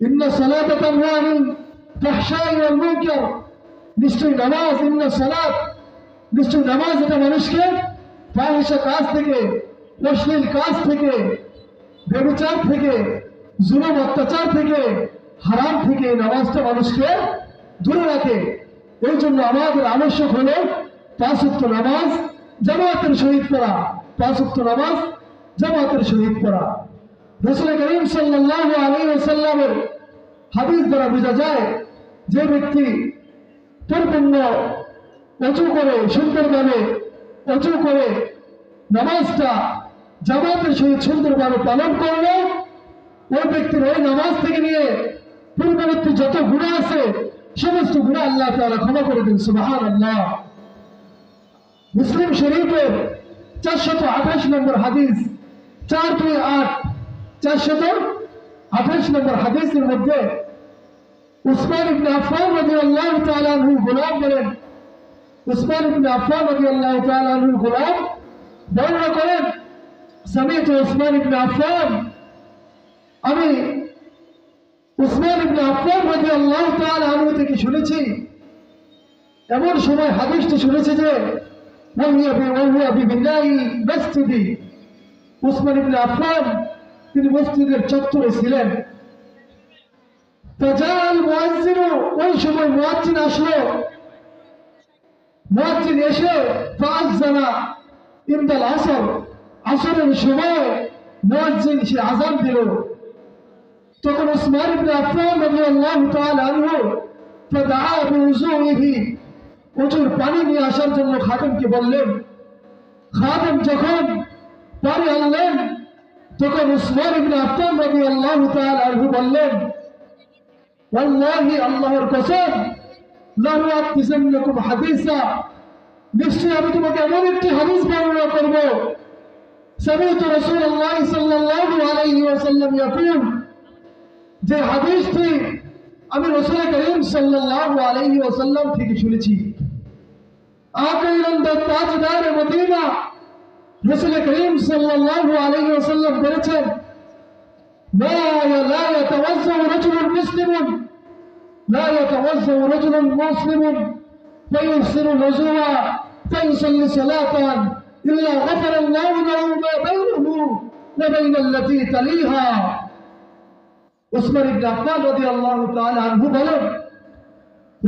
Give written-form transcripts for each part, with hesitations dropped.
ইন্না সালাতা তানহা আনিল ফাহশাই ওয়াল মুনকার, নিশ্চয়ই নামাজ, ইন্না সালাত, নিশ্চয়ই নামাজ এটা মানুষকে ফাহিশা কাজ থেকে, অশ্লীল কাজ থেকে, ব্যভিচার থেকে, জুলুম অত্যাচার থেকে, হারাম থেকে নামাজটা মানুষকে দূরে রাখে। এই জন্য আমাদের আবশ্যক হলো 5 ওয়াক্ত নামাজ জামাতের সহিত পড়া, 5 ওয়াক্ত নামাজ জামাতের সহিত পড়া। রাসূল করিম সাল্লাল্লাহু আলাইহি ওয়াসাল্লামের হাদিস দ্বারা বোঝা যায়, যে ব্যক্তি পরিপূর্ণ অজু করে, সুন্দরভাবে অজু করে নামাজটা জামাতের সহিত সুন্দরভাবে পালন করলো, ওই ব্যক্তির ওই নামাজ থেকে নিয়ে পূর্ববর্তী যত গুনাহ আছে সমস্ত গুনাহ আল্লাহ তাআলা ক্ষমা করে দেন। সুবহানাল্লাহ। মুসলিম শরীফের 428 নম্বর হাদিস, 428 428 নম্বর হাদিসের মধ্যে উসমান ইবনে আফফান রাদিয়াল্লাহু তাআলা আনহু গোলাম বলেন, উসমান ইবনে আফফান রাদিয়াল্লাহু তাআলা আনহু গোলাম বর্ণনা করেন, সামি'তু উসমান ইবনে আফফান, আমি উসমান ইবনে আফফান রাদিয়াল্লাহু তাআলা আনহু থেকে শুনেছি, এমন সময় হাদিসটি শুনেছি যে ওয়াহুয়া বিবিনাই মসজিদি, উসমান ইবনে আফফান তিনি মসজিদের চত্বরে ছিলেন। ফাজাল মুয়াজ্জিন, ওই সময় মুয়াজ্জিন আসলো, মুয়াজ্জিন এসে ফাআযানা ইনদাল আসর, আসরের সময় মুয়াজ্জিন সে আযান দিল। তখন উসমান ইবনে আফফান রাদিয়াল্লাহু তাআলা আনহু ফাদাআ বিউযুইহি, ওজুর পানি নিয়ে আসার জন্য খাদেমকে বললেন। খাদেম যখন পানি আনলেন, তখন উসমান ইবনে আফফান রাদিয়াল্লাহু তাআলা আনহু বললেন, ওয়াল্লাহি, আল্লাহর কসম, লা উহাদ্দিসুকুম হাদিসা, নিশ্চয়ই আমি তোমাকে এমন একটি হাদিস বর্ণনা করব, সামি'তু রাসূলুল্লাহ সাল্লাল্লাহু আলাইহি ওয়াসাল্লাম ইয়াকুল, যে হাদিসটি আমি রাসূল করিম সাল্লাল্লাহু আলাইহি ওয়াসাল্লাম থেকে শুনেছি। আকাইরান তাজদার মদিনা, রাসূল করিম সাল্লাল্লাহু আলাইহি ওয়াসাল্লাম বলেছেন, লা ইয়াতাওয়াজ্জাউ রাজুলুন মুসলিমুন, লা ইয়াতাওয়াজ্জাউ রাজুলুন মুসলিমুন ফায়ুহসিনু ওযুহা ফায়ুসাল্লি সালাতান ইল্লা গাফারাল্লাহু লাহু মা বাইনাহু ওয়া বাইনাল্লাতী তালিহা। উসমান ইবনে আফফান রাদিয়াল্লাহু তাআলা আনহু বলেন,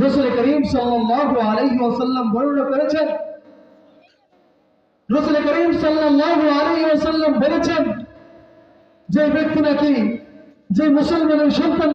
রাসূল করিম সাল্লাল্লাহু আলাইহি ওয়াসাল্লাম বর্ণনা করেছেন, রাসূল করিম সাল্লাল্লাহু আলাইহি ওয়াসাল্লাম বলেছেন, যে ব্যক্তি নাকি, যে মুসলমানের সন্তান